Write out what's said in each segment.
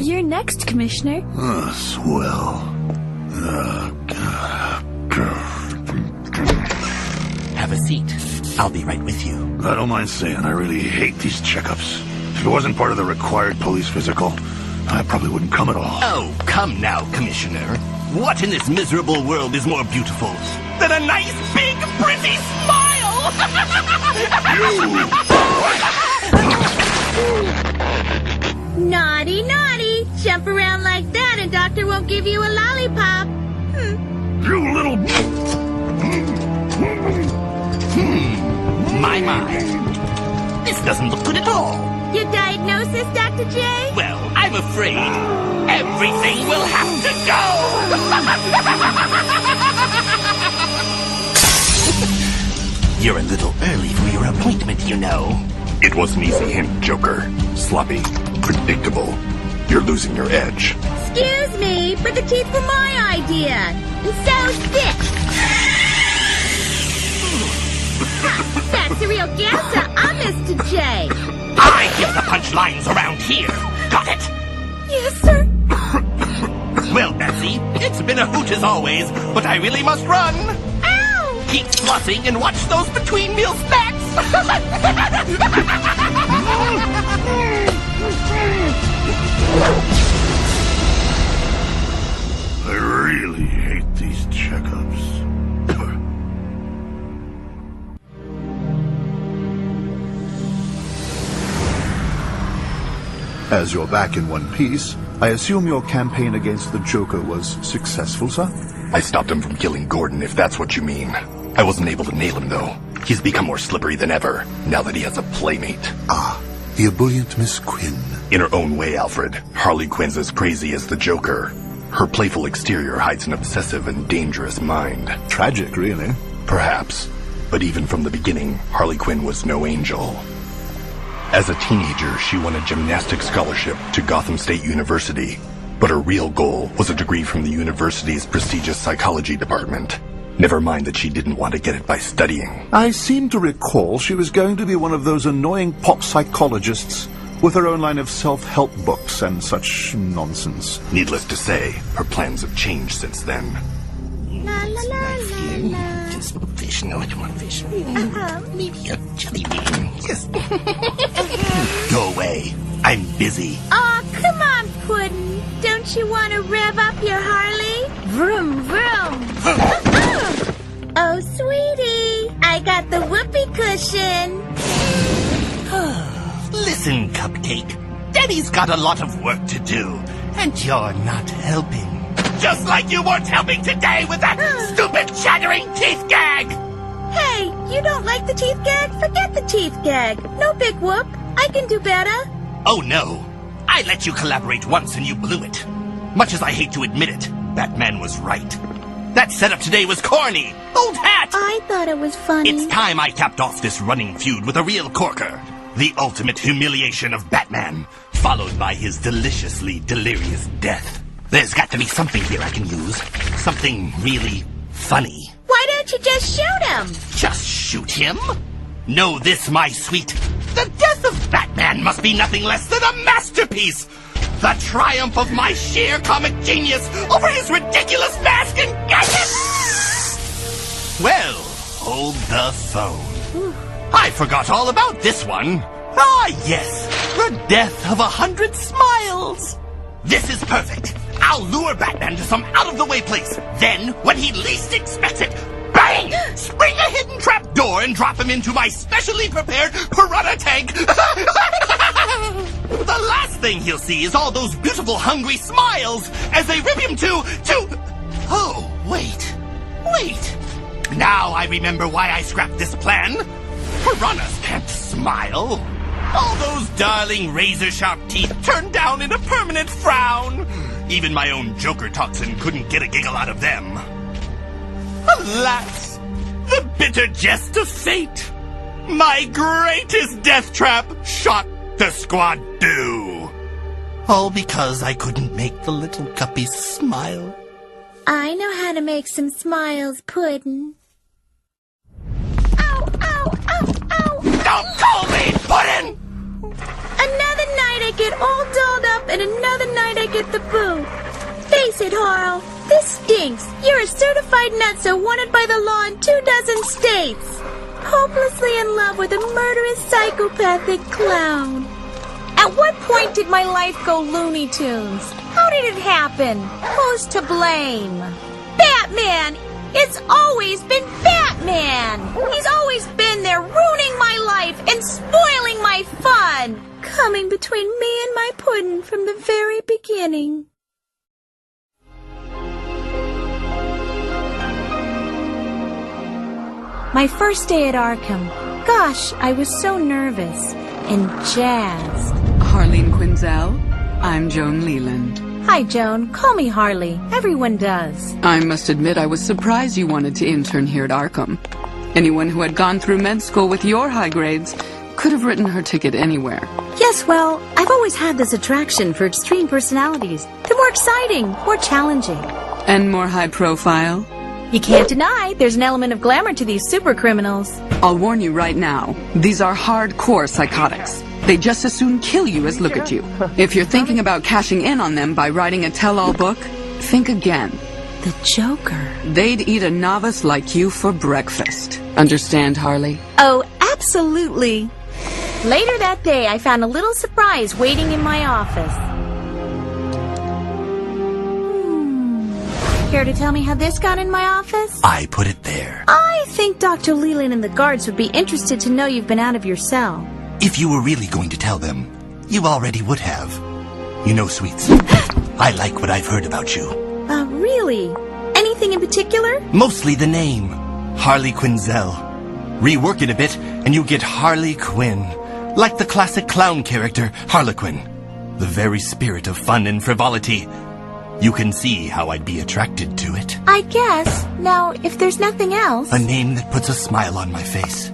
You're next, Commissioner. Swell. Have a seat. I'll be right with you. I don't mind saying, I really hate these checkups. If it wasn't part of the required police physical, I probably wouldn't come at all. Oh, come now, Commissioner. What in this miserable world is more beautiful than a nice, big, pretty smile? Naughty, naughty. Jump around like that and Doctor won't give you a lollipop. You little... My. This doesn't look good at all. Your diagnosis, Dr. J? Well, I'm afraid everything will have to go. You're a little early for your appointment, you know. It was an easy hint, Joker. Sloppy. Predictable. You're losing your edge. Excuse me, but the teeth were my idea. And so's this. That's the real gasser. I'm Mr. J. I give the punchlines around here. Got it? Yes, sir. Well, Betsy, it's been a hoot as always, but I really must run. Ow! Keep flossing and watch those between-meal snacks. I really hate these checkups. As you're back in one piece, I assume your campaign against the Joker was successful, sir? I stopped him from killing Gordon, if that's what you mean. I wasn't able to nail him, though. He's become more slippery than ever, now that he has a playmate. Ah, the ebullient Miss Quinn. In her own way, Alfred, Harley Quinn's as crazy as the Joker. Her playful exterior hides an obsessive and dangerous mind. Tragic, really. Perhaps. But even from the beginning, Harley Quinn was no angel. As a teenager, she won a gymnastics scholarship to Gotham State University. But her real goal was a degree from the university's prestigious psychology department. Never mind that she didn't want to get it by studying. I seem to recall she was going to be one of those annoying pop psychologists with her own line of self-help books and such nonsense. Needless to say, her plans have changed since then. La la la la la. Just fish, no, I don't want fish. Maybe a jelly bean. Yes. Go away. I'm busy. Aw, come on, Puddin'. Don't you want to rev up your Harley? Vroom, vroom. Oh, sweetie, I got the whoopee cushion. Listen, Cupcake. Daddy's got a lot of work to do, and you're not helping. Just like you weren't helping today with that stupid chattering teeth gag! Hey, you don't like the teeth gag? Forget the teeth gag. No big whoop. I can do better. Oh, no. I let you collaborate once and you blew it. Much as I hate to admit it, Batman was right. That setup today was corny. Old hat! I thought it was funny. It's time I capped off this running feud with a real corker. The ultimate humiliation of Batman, followed by his deliciously delirious death. There's got to be something here I can use. Something really funny. Why don't you just shoot him? Just shoot him? Know this, my sweet. The death of Batman must be nothing less than a masterpiece. The triumph of my sheer comic genius over his ridiculous mask and gadgets. Well, hold the phone. I forgot all about this one. Ah, yes. The death of 100 smiles. This is perfect. I'll lure Batman to some out-of-the-way place. Then, when he least expects it, bang! Spring a hidden trap door and drop him into my specially prepared piranha tank. The last thing he'll see is all those beautiful hungry smiles as they rip him to... Oh, wait. Now I remember why I scrapped this plan. Piranhas can't smile. All those darling razor-sharp teeth turned down in a permanent frown. Even my own Joker toxin couldn't get a giggle out of them. Alas, the bitter jest of fate. My greatest death trap shot the squad do. All because I couldn't make the little guppies smile. I know how to make some smiles, Puddin'. Ow, ow, ow, ow. Don't call me Puddin'! Another night I get all dolled up, and another night I get the boot. Face it, Harl. This stinks. You're a certified nutso wanted by the law in 24 states. Hopelessly in love with a murderous psychopathic clown. At what point did my life go Looney Tunes? How did it happen? Who's to blame? Batman! It's always been Batman! He's always been there ruining my life and spoiling my fun! Coming between me and my pudding from the very beginning. My first day at Arkham. Gosh, I was so nervous and jazzed. Harleen Quinzel, I'm Joan Leland. Hi, Joan. Call me Harley. Everyone does. I must admit I was surprised you wanted to intern here at Arkham. Anyone who had gone through med school with your high grades could have written her ticket anywhere. Yes, well, I've always had this attraction for extreme personalities. They're more exciting, more challenging. And more high profile? You can't deny there's an element of glamour to these super criminals. I'll warn you right now, these are hardcore psychotics. They just as soon kill you as look at you. If you're thinking about cashing in on them by writing a tell-all book, think again. The Joker. They'd eat a novice like you for breakfast. Understand, Harley? Oh, absolutely. Later that day, I found a little surprise waiting in my office. Care to tell me how this got in my office? I put it there. I think Dr. Leland and the guards would be interested to know you've been out of your cell. If you were really going to tell them, you already would have. You know, Sweets, I like what I've heard about you. Really? Anything in particular? Mostly the name, Harley Quinzel. Rework it a bit, and you get Harley Quinn. Like the classic clown character, Harlequin. The very spirit of fun and frivolity. You can see how I'd be attracted to it. I guess. Now, if there's nothing else... A name that puts a smile on my face.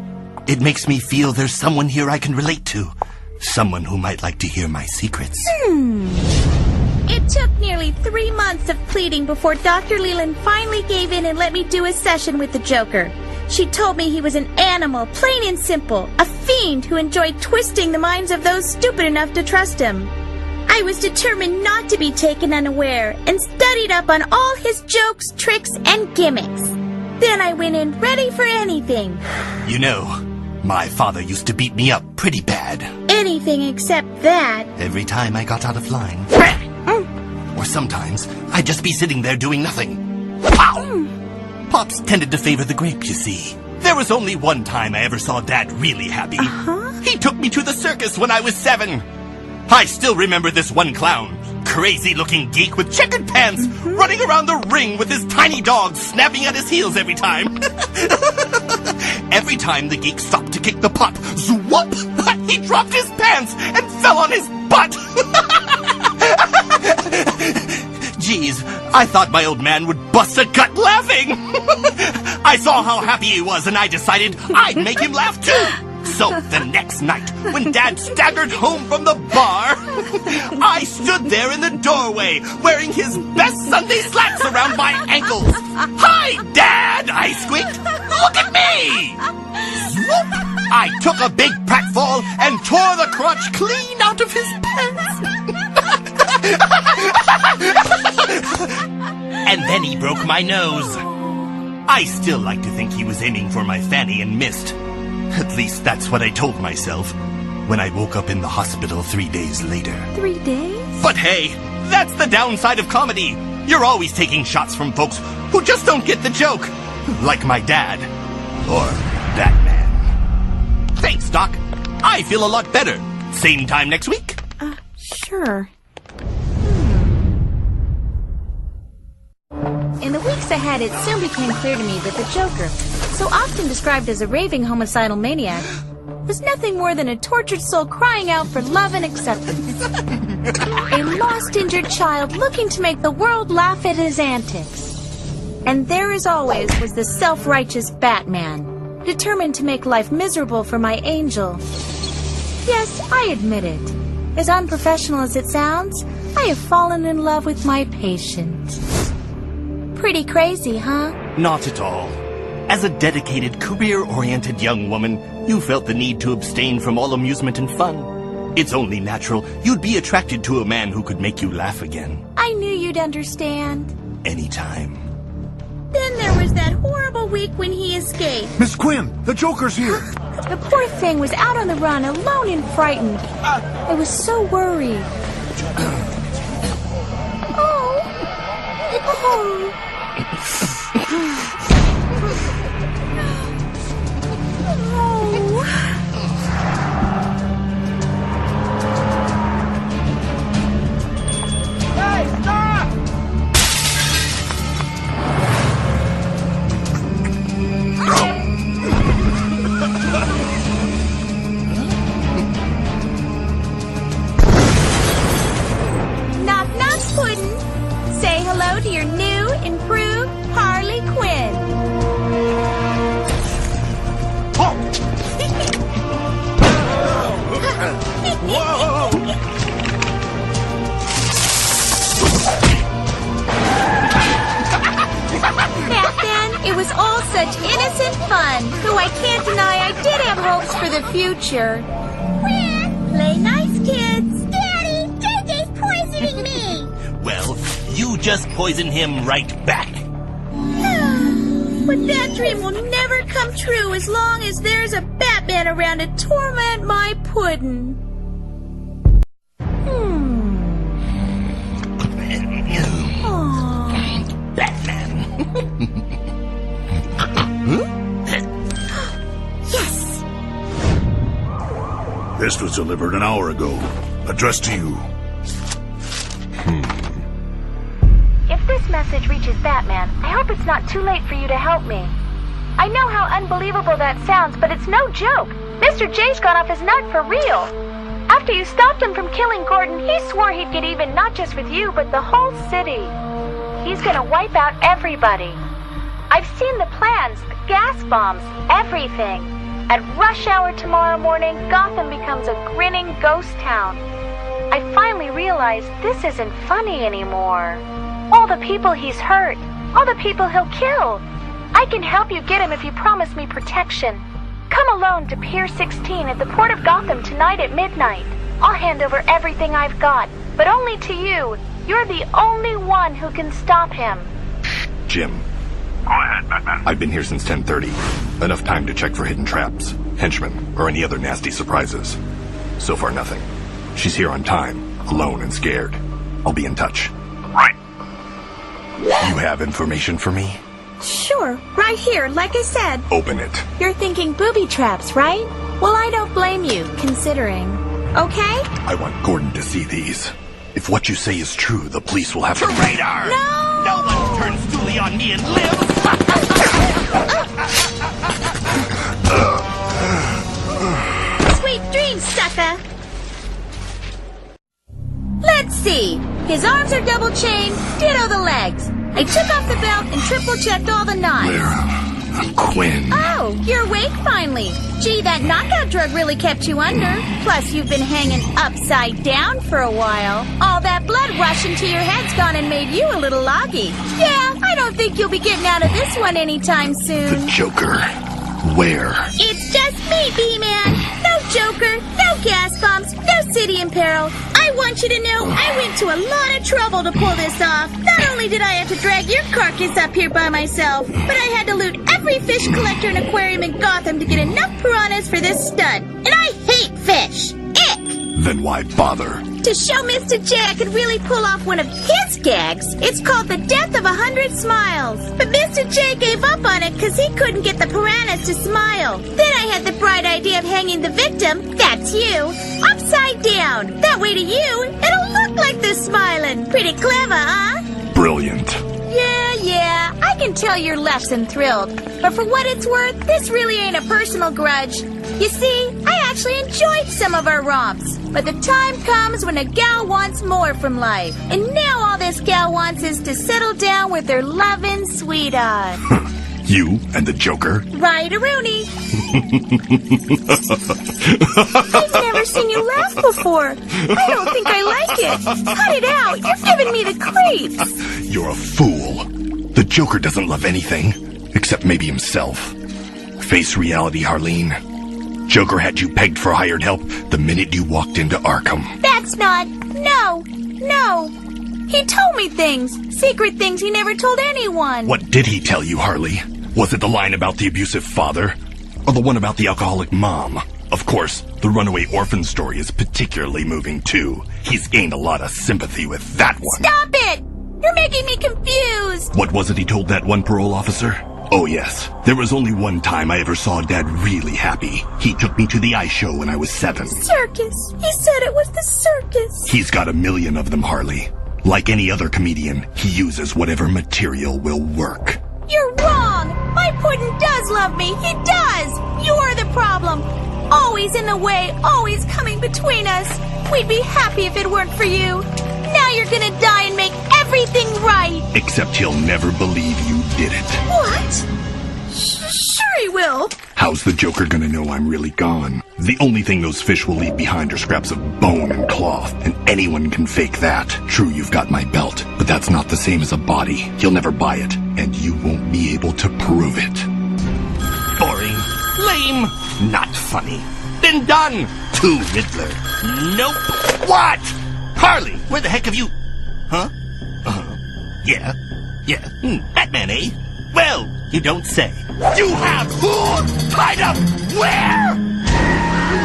It makes me feel there's someone here I can relate to. Someone who might like to hear my secrets. It took nearly 3 months of pleading before Dr. Leland finally gave in and let me do a session with the Joker. She told me he was an animal, plain and simple. A fiend who enjoyed twisting the minds of those stupid enough to trust him. I was determined not to be taken unaware and studied up on all his jokes, tricks, and gimmicks. Then I went in ready for anything. You know, my father used to beat me up pretty bad. Anything except that. Every time I got out of line. Or sometimes I'd just be sitting there doing nothing. Pow! Pops tended to favor the grape, you see. There was only one time I ever saw Dad really happy. He took me to the circus when I was 7. I still remember this one clown. Crazy-looking geek with checkered pants, running around the ring with his tiny dog snapping at his heels every time. Every time the geek stopped to kick the pot, zwop, he dropped his pants and fell on his butt. Geez, I thought my old man would bust a gut laughing. I saw how happy he was and I decided I'd make him laugh too. So the next night, when Dad staggered home from the bar, I stood there in the doorway, wearing his best Sunday slacks around my ankles. Hi, Dad, I squeaked. Look at me! Swoop! I took a big pratfall and tore the crotch clean out of his pants. And then he broke my nose. I still like to think he was aiming for my fanny and missed. At least that's what I told myself when I woke up in the hospital 3 days later. 3 days? But hey, that's the downside of comedy. You're always taking shots from folks who just don't get the joke. Like my dad. Or that man. Thanks, Doc. I feel a lot better. Same time next week? Sure. In the weeks ahead, it soon became clear to me that the Joker, so often described as a raving homicidal maniac, was nothing more than a tortured soul crying out for love and acceptance. A lost, injured child looking to make the world laugh at his antics. And there, as always, was the self-righteous Batman, determined to make life miserable for my angel. Yes, I admit it. As unprofessional as it sounds, I have fallen in love with my patient. Pretty crazy, huh? Not at all. As a dedicated, career-oriented young woman, you felt the need to abstain from all amusement and fun. It's only natural. You'd be attracted to a man who could make you laugh again. I knew you'd understand. Anytime. Then there was that horrible week when he escaped. Miss Quinn, the Joker's here. The poor thing was out on the run, alone and frightened. I was so worried. Hey, stop! Knock, knock, Puddin'. Say hello to your new, improved Harley Quinn. Back then, it was all such innocent fun, though I can't deny I did have hopes for the future. Play nice, kids. Daddy, JJ's poisoning me. Well, you just poison him right back. But that dream will never come true as long as there's a Batman around to torment my puddin'. Batman. Yes! This was delivered an hour ago. Addressed to you. If this message reaches Batman, I hope it's not too late for you to help me. I know how unbelievable that sounds, but it's no joke. Mr. J's gone off his nut for real. After you stopped him from killing Gordon, he swore he'd get even not just with you, but the whole city. He's gonna wipe out everybody. I've seen the plans, the gas bombs, everything. At rush hour tomorrow morning, Gotham becomes a grinning ghost town. I finally realized this isn't funny anymore. All the people he's hurt, all the people he'll kill. I can help you get him if you promise me protection. Come alone to Pier 16 at the Port of Gotham tonight at midnight. I'll hand over everything I've got, but only to you. You're the only one who can stop him. Jim, Go ahead, Batman. I've been here since 10:30. Enough time to check for hidden traps, henchmen, or any other nasty surprises. So far, nothing. She's here on time, alone and scared. I'll be in touch. Right. You have information for me? Sure, right here, like I said. Open it. You're thinking booby traps, right? Well, I don't blame you, considering. Okay? I want Gordon to see these. If what you say is true, the police will have to... Radar! No! No one turns Dooley on me and lives! Sweet dreams, sucker! Let's see. His arms are double chained, ditto the legs. I took off the belt and triple checked all the knots. Quinn. Oh, you're awake finally. Gee, that knockout drug really kept you under. Plus, you've been hanging upside down for a while. All that blood rushing to your head's gone and made you a little loggy. Yeah, I don't think you'll be getting out of this one anytime soon. The Joker. Where? It's just me, B-Man. No Joker, no gas bombs, no city in peril. I want you to know I went to a lot of trouble to pull this off. Not only did I have to drag your carcass up here by myself, but I had to loot every fish collector and aquarium in Gotham to get enough piranhas for this stunt. And I hate fish. Ick! Then why bother? To show Mr. J I could really pull off one of his gags. It's called the Death of 100 Smiles. But Mr. J gave up on it because he couldn't get the piranhas to smile. Then I had the bright idea of hanging the victim, that's you, upside down. That way to you, it'll look like they're smiling. Pretty clever, huh? Brilliant. Yeah, I can tell you're less than thrilled. But for what it's worth, this really ain't a personal grudge. You see, I actually enjoyed some of our romps. But the time comes when a gal wants more from life. And now all this gal wants is to settle down with her loving sweetheart. You and the Joker? Right, Rooney. I've never seen you laugh before. I don't think I like it. Cut it out. You're giving me the creeps. You're a fool. The Joker doesn't love anything, except maybe himself. Face reality, Harleen. Joker had you pegged for hired help the minute you walked into Arkham. That's not... No. He told me things. Secret things he never told anyone. What did he tell you, Harley? Was it the line about the abusive father? Or the one about the alcoholic mom? Of course, the runaway orphan story is particularly moving, too. He's gained a lot of sympathy with that one. Stop it! You're making me confused. What was it he told that one parole officer? Oh, yes. There was only one time I ever saw Dad really happy. He took me to the ice show when I was 7. Circus. He said it was the circus. He's got a million of them, Harley. Like any other comedian, he uses whatever material will work. You're wrong. My puddin' does love me. He does. You're the problem. Always in the way, always coming between us. We'd be happy if it weren't for you. Now you're gonna die and make everything right. Except he'll never believe you did it. What? Sure he will. How's the Joker gonna know I'm really gone? The only thing those fish will leave behind are scraps of bone and cloth, and anyone can fake that. True, you've got my belt, but that's not the same as a body. He'll never buy it, and you won't be able to prove it. Boring. Lame. Not funny. Been done. To Riddler. Nope. What? Harley, where the heck have you... Huh? Yeah. Batman, eh? Well, you don't say. You have who? Tied up where?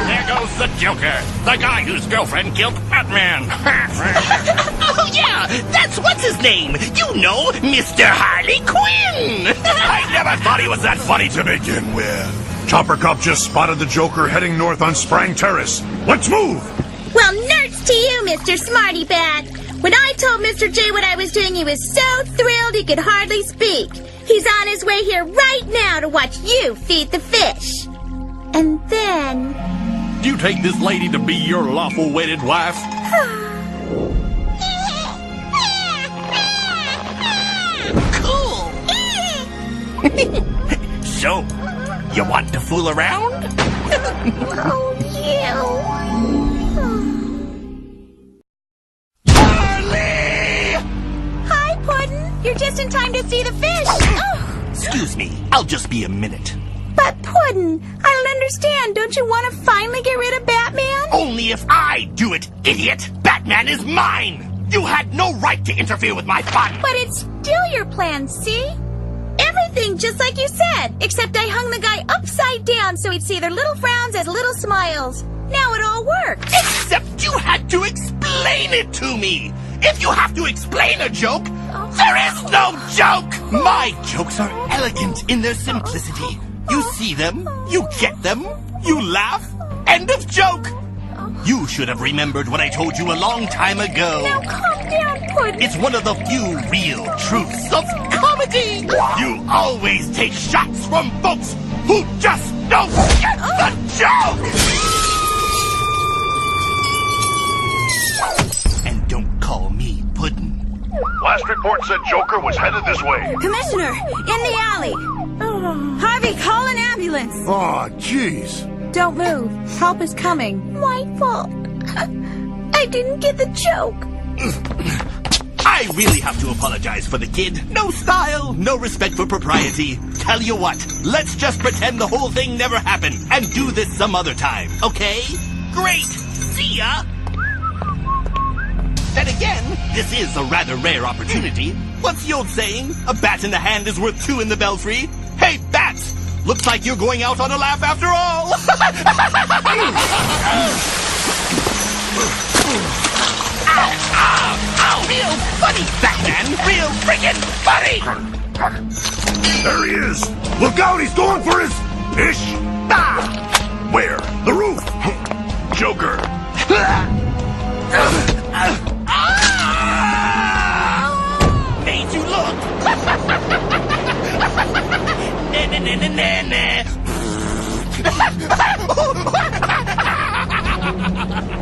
There goes the Joker, the guy whose girlfriend killed Batman. Oh, yeah, that's what's his name. You know, Mr. Harley Quinn. I never thought he was that funny to begin with. Chopper Cop just spotted the Joker heading north on Sprang Terrace. Let's move! Well, nerds to you, Mr. Smarty Bat. When I told Mr. J what I was doing, he was so thrilled he could hardly speak. He's on his way here right now to watch you feed the fish. And then... Do you take this lady to be your lawful wedded wife? Cool. So, you want to fool around? Oh, you. Hi, Puddin'. You're just in time to see the fish. Excuse me, I'll just be a minute. But Puddin', I don't understand. Don't you want to finally get rid of Batman? Only if I do it, idiot! Batman is mine! You had no right to interfere with my fun! But it's still your plan, see? Everything just like you said, except I hung the guy upside down so he'd see their little frowns as little smiles. Now it all works. Except you had to explain it to me! If you have to explain a joke, there is no joke! My jokes are elegant in their simplicity. You see them, you get them, you laugh, end of joke! You should have remembered what I told you a long time ago. Now calm down, Puddin'. It's one of the few real truths of comedy. You always take shots from folks who just don't get the joke! And don't call me Puddin'. Last report said Joker was headed this way. Commissioner, in the alley. Harvey, call an ambulance. Oh, jeez. Don't move. Help is coming. My fault. I didn't get the joke. I really have to apologize for the kid. No style, no respect for propriety. Tell you what, let's just pretend the whole thing never happened and do this some other time, okay? Great! See ya! Then again, this is a rather rare opportunity. What's the old saying? A bat in the hand is worth two in the belfry. Hey, bats! Looks like you're going out on a laugh after all! Ow! Ow! Ow! Real funny, Batman! Real friggin' funny! There he is! Look out, he's going for his fish! Ah! Where? The roof! Joker! Made you look!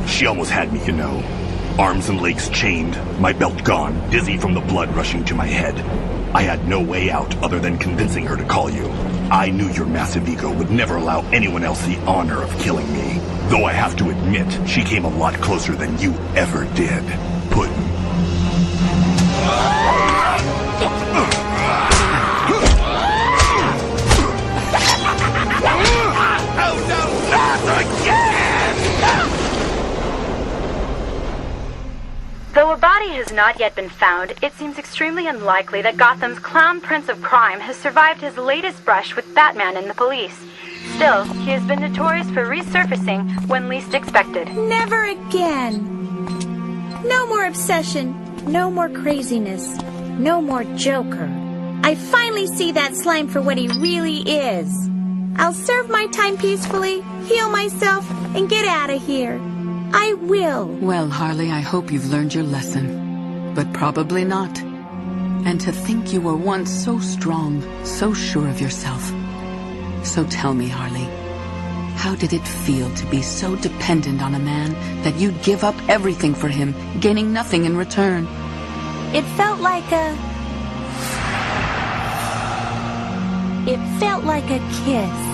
She almost had me, you know. Arms and legs chained, my belt gone, dizzy from the blood rushing to my head. I had no way out other than convincing her to call you. I knew your massive ego would never allow anyone else the honor of killing me. Though I have to admit, she came a lot closer than you ever did. Puddin'. Oh, no, not has not yet been found, it seems extremely unlikely that Gotham's clown prince of crime has survived his latest brush with Batman and the police. Still, he has been notorious for resurfacing when least expected. Never again. No more obsession. No more craziness. No more Joker. I finally see that slime for what he really is. I'll serve my time peacefully, heal myself, and get out of here. I will. Well, Harley, I hope you've learned your lesson. But probably not. And to think you were once so strong, so sure of yourself. So tell me, Harley, how did it feel to be so dependent on a man that you'd give up everything for him, gaining nothing in return? It felt like a kiss.